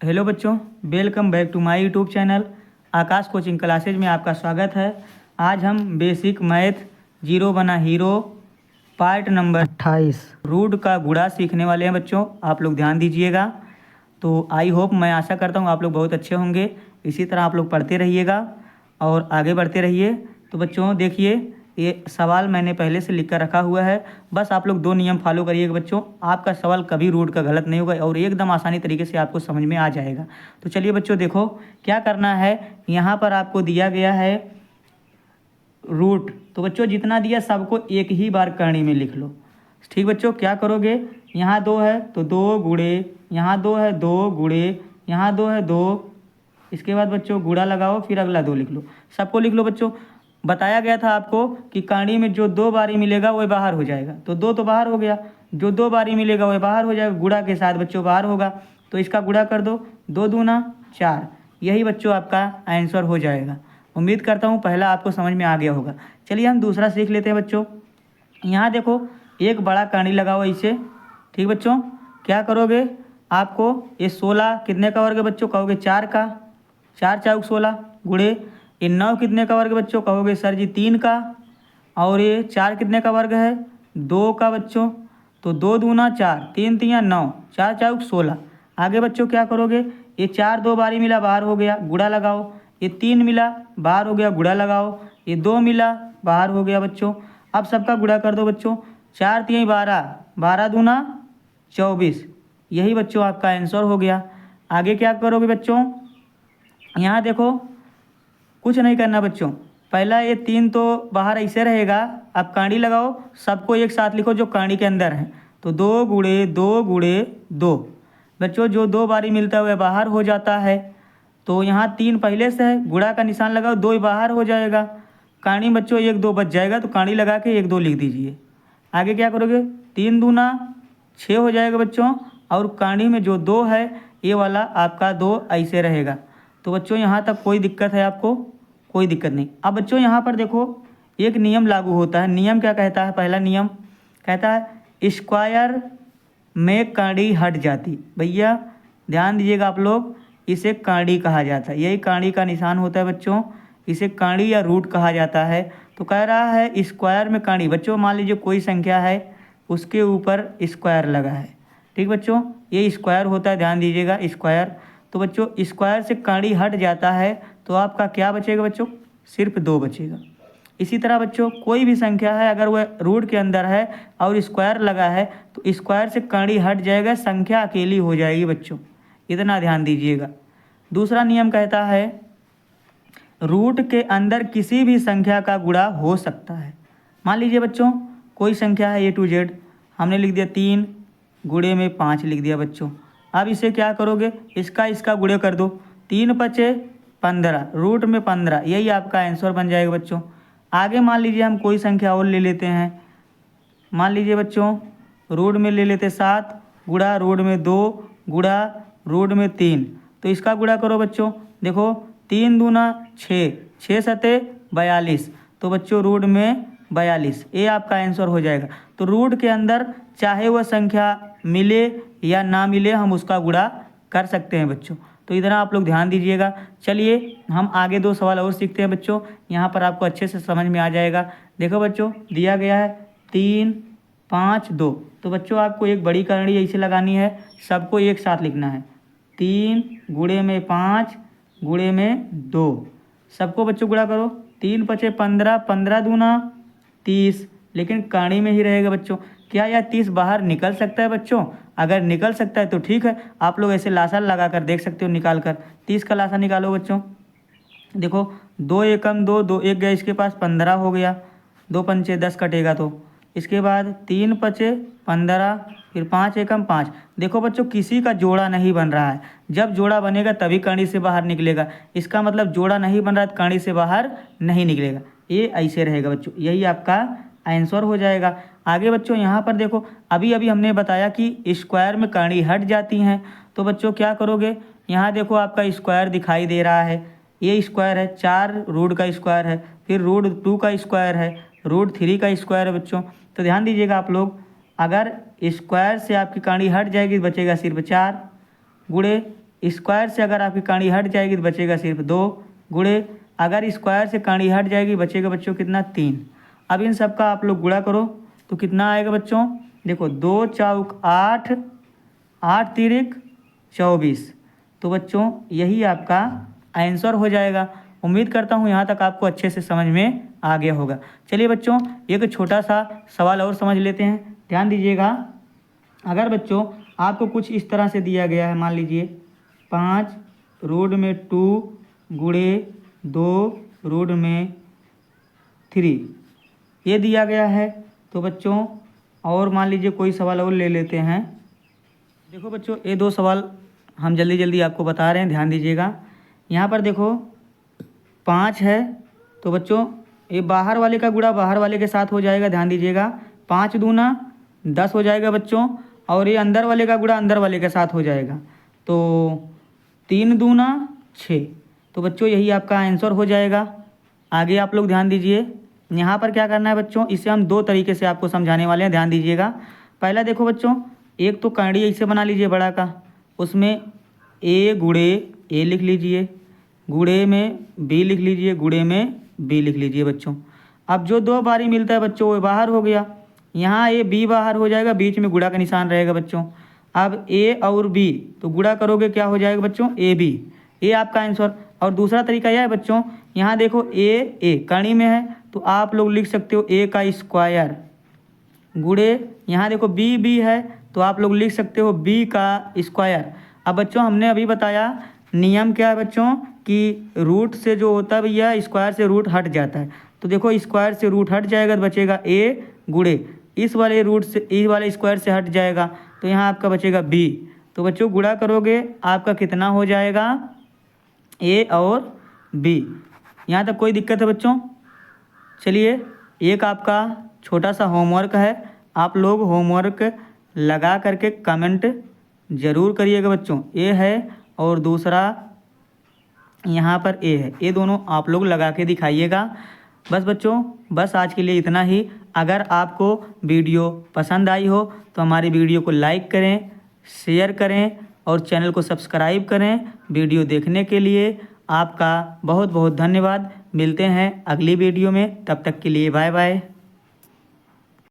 Hello बच्चों, welcome back to my YouTube channel Aakash coaching classes में आपका स्वागत है। आज हम बेसिक मैथ जीरो बना हीरो पार्ट नंबर 28 रूट का गुणा सीखने वाले हैं। बच्चों आप लोग ध्यान दीजिएगा। तो आई होप, मैं आशा करता हूँ आप लोग बहुत अच्छे होंगे। इसी तरह आप लोग पढ़ते रहिएगा और आगे बढ़ते रहिए। तो बच्चों देखिए, ये सवाल मैंने पहले से लिख कर रखा हुआ है। बस आप लोग दो नियम फॉलो करिएगा बच्चों, आपका सवाल कभी रूट का गलत नहीं होगा और एकदम आसानी तरीके से आपको समझ में आ जाएगा। तो चलिए बच्चों, देखो क्या करना है। यहाँ पर आपको दिया गया है रूट, तो बच्चों जितना दिया सबको एक ही बार करनी में लिख लो। ठीक बच्चों, क्या करोगे, यहाँ दो है तो दो गुणे, यहाँ दो है दो गुणे, यहाँ दो है दो। इसके बाद बच्चों गुणा लगाओ, फिर अगला दो लिख लो। सबको लिख लो बच्चों। बताया गया था आपको कि कहानी में जो दो बारी मिलेगा वह बाहर हो जाएगा, तो दो तो बाहर हो गया, जो दो बारी मिलेगा वह बाहर हो जाएगा, गुणा के साथ बच्चों बाहर होगा। तो इसका गुणा कर दो, दो दूना चार। यही बच्चों आपका आंसर हो जाएगा। उम्मीद करता हूँ पहला आपको समझ में आ गया होगा। चलिए हम दूसरा सीख लेते हैं बच्चों। यहाँ देखो एक बड़ा कहानी लगाओ इसे। ठीक बच्चों, क्या करोगे, आपको ये 16 कितने का वर्ग है बच्चों, कहोगे 4 का, 4 चौक 16 गुणे। ये 9 कितने का वर्ग बच्चों, कहोगे सर जी 3 का। और ये 4 कितने का वर्ग है, 2 का बच्चों। तो 2 दूना 4, 3 तियाँ 9, 4 चौक 16। आगे बच्चों क्या करोगे, ये 4 दो बारी मिला बाहर हो गया, गुणा लगाओ। ये 3 मिला बाहर हो गया, गुणा लगाओ। ये 2 मिला बाहर हो गया बच्चों। अब सबका गुणा कर दो बच्चों, 4 तियाँ 12, 12 दूना 24। यही बच्चों आपका आंसर हो गया। आगे क्या करोगे बच्चों, यहाँ देखो कुछ नहीं करना बच्चों। पहला ये 3 तो बाहर ऐसे रहेगा, अब कांडी लगाओ, सबको एक साथ लिखो जो कांडी के अंदर है। तो 2 गुणे 2 गुणे 2। बच्चों जो दो बारी मिलता है वह बाहर हो जाता है। तो यहाँ 3 पहले से है, गुणा का निशान लगाओ, 2 बाहर हो जाएगा। कांडी बच्चों 1 2 बच जाएगा, तो कांडी लगा के 1 2 लिख दीजिए। आगे क्या करोगे, 3 दूना 6 हो जाएगा बच्चों। और कांडी में जो 2 है ये वाला आपका 2 ऐसे रहेगा। तो बच्चों यहाँ तक कोई दिक्कत है आपको, कोई दिक्कत नहीं। अब बच्चों यहाँ पर देखो एक नियम लागू होता है। नियम क्या कहता है, पहला नियम कहता है स्क्वायर में कांडी हट जाती। भैया ध्यान दीजिएगा आप लोग, इसे कांडी कहा जाता है, यही कांडी का निशान होता है बच्चों, इसे कांडी या रूट कहा जाता है। तो कह रहा है स्क्वायर में कांडी। बच्चों मान लीजिए कोई संख्या है, उसके ऊपर स्क्वायर लगा है। ठीक बच्चों, ये स्क्वायर होता है, ध्यान दीजिएगा स्क्वायर। तो बच्चों स्क्वायर से कांडी हट जाता है तो आपका क्या बचेगा बच्चों, सिर्फ 2 बचेगा। इसी तरह बच्चों कोई भी संख्या है, अगर वह रूट के अंदर है और स्क्वायर लगा है तो स्क्वायर से कांडी हट जाएगा, संख्या अकेली हो जाएगी बच्चों, इतना ध्यान दीजिएगा। दूसरा नियम कहता है रूट के अंदर किसी भी संख्या का गुणा हो सकता है। मान लीजिए बच्चों कोई संख्या है A to Z, हमने लिख दिया 3 गुणे में 5 लिख दिया बच्चों। अब इसे क्या करोगे, इसका गुणे कर दो, 3 पचे 15, रूट में 15, यही आपका आंसर बन जाएगा बच्चों। आगे मान लीजिए हम कोई संख्या और ले लेते हैं। मान लीजिए बच्चों रूट में ले लेते 7 गुणा रूट में 2 गुणा रूट में 3। तो इसका गुणा करो बच्चों, देखो 3 दूना 6, 6 सते 42। तो बच्चों रूट में 42, ये आपका आंसर हो जाएगा। तो रूट के अंदर चाहे वह संख्या मिले या ना मिले, हम उसका गुणा कर सकते हैं बच्चों। तो इधर आप लोग ध्यान दीजिएगा। चलिए हम आगे 2 सवाल और सीखते हैं बच्चों, यहाँ पर आपको अच्छे से समझ में आ जाएगा। देखो बच्चों दिया गया है 3 5 2। तो बच्चों आपको एक बड़ी करनी ऐसे लगानी है, सबको एक साथ लिखना है। 3 गुणे में 5 गुणे में 2, सबको बच्चों गुणा करो, 3 पचे 15, 15 दूना 30। लेकिन कहानी में ही रहेगा बच्चों। क्या यह 30 बाहर निकल सकता है बच्चों, अगर निकल सकता है तो ठीक है, आप लोग ऐसे लासा लगा कर देख सकते हो, निकाल कर 30 का लासा निकालो बच्चों। देखो 2 एकम 2, 2 एक गया इसके पास, 15 हो गया, 2 पंचे 10 कटेगा। तो इसके बाद 3 पचे 15, फिर 5 एकम 5। देखो बच्चों किसी का जोड़ा नहीं बन रहा है, जब जोड़ा बनेगा तभी कहानी से बाहर निकलेगा। इसका मतलब जोड़ा नहीं बन रहा है, कहानी से बाहर नहीं निकलेगा, ये ऐसे रहेगा बच्चों, यही आपका आंसर हो जाएगा। आगे बच्चों यहाँ पर देखो अभी अभी हमने बताया कि स्क्वायर में कहानी हट जाती हैं। तो बच्चों क्या करोगे, यहाँ देखो आपका स्क्वायर दिखाई दे रहा है, ये स्क्वायर है, 4 रूट का स्क्वायर है, फिर रूट 2 का स्क्वायर है, रूट 3 का स्क्वायर है बच्चों। तो ध्यान दीजिएगा आप लोग, अगर स्क्वायर से आपकी कहानी हट जाएगी बचेगा सिर्फ 4 गुणे स्क्वायर से अगर आपकी कड़ी हट जाएगी तो बचेगा सिर्फ 2, गुणे अगर स्क्वायर से कड़ी हट जाएगी बचेगा बच्चों कितना 3। अब इन सब का आप लोग गुणा करो तो कितना आएगा बच्चों, देखो 2 चौक 8, 8 तिरिक 24। तो बच्चों यही आपका आंसर हो जाएगा। उम्मीद करता हूँ यहाँ तक आपको अच्छे से समझ में आ गया होगा। चलिए बच्चों एक छोटा सा सवाल और समझ लेते हैं, ध्यान दीजिएगा। अगर बच्चों आपको कुछ इस तरह से दिया गया है, मान लीजिए 5 रूट में 2 गुणे 2 रूट में 3 ये दिया गया है। तो बच्चों और मान लीजिए कोई सवाल और ले लेते हैं। देखो बच्चों ये 2 सवाल हम जल्दी जल्दी आपको बता रहे हैं, ध्यान दीजिएगा। यहाँ पर देखो 5 है तो बच्चों ये बाहर वाले का गुणा बाहर वाले के साथ हो जाएगा, ध्यान दीजिएगा। 5 दूना 10 हो जाएगा बच्चों, और ये अंदर वाले का गुणा अंदर वाले के साथ हो जाएगा, तो 3 दूना 6। तो बच्चों यही आपका आंसर हो जाएगा। आगे आप लोग ध्यान दीजिए, यहाँ पर क्या करना है बच्चों, इसे हम 2 तरीके से आपको समझाने वाले हैं, ध्यान दीजिएगा। पहला देखो बच्चों, एक तो कड़ी ऐसे बना लीजिए बड़ा का, उसमें ए गुणे ए लिख लीजिए, गुणे में बी लिख लीजिए, गुणे में बी लिख लीजिए बच्चों। अब जो 2 बारी मिलता है बच्चों वो बाहर हो गया, यहाँ ए बी बाहर हो जाएगा, बीच में गुणा का निशान रहेगा बच्चों। अब ए और बी तो गुणा करोगे क्या हो जाएगा बच्चों, ए बी, ये आपका आंसर। और दूसरा तरीका यह है बच्चों, यहाँ देखो ए कड़ी में है तो आप लोग लिख सकते हो ए का स्क्वायर, गुणे यहाँ देखो बी है तो आप लोग लिख सकते हो बी का स्क्वायर। अब बच्चों हमने अभी बताया नियम क्या है बच्चों, कि रूट से जो होता है भैया स्क्वायर से रूट हट जाता है। तो देखो स्क्वायर से रूट हट जाएगा तो बचेगा ए, गुणे इस वाले रूट से इस वाले स्क्वायर से हट जाएगा तो यहाँ आपका बचेगा बी। तो बच्चों गुणा करोगे आपका कितना हो जाएगा, ए और बी। यहाँ तक कोई दिक्कत है बच्चों? चलिए एक आपका छोटा सा होमवर्क है, आप लोग होमवर्क लगा करके कमेंट ज़रूर करिएगा बच्चों। ए है और दूसरा यहाँ पर ए है, ये दोनों आप लोग लगा के दिखाइएगा। बस बच्चों बस आज के लिए इतना ही। अगर आपको वीडियो पसंद आई हो तो हमारी वीडियो को लाइक करें, शेयर करें और चैनल को सब्सक्राइब करें। वीडियो देखने के लिए आपका बहुत बहुत धन्यवाद। मिलते हैं अगली वीडियो में, तब तक के लिए बाय बाय।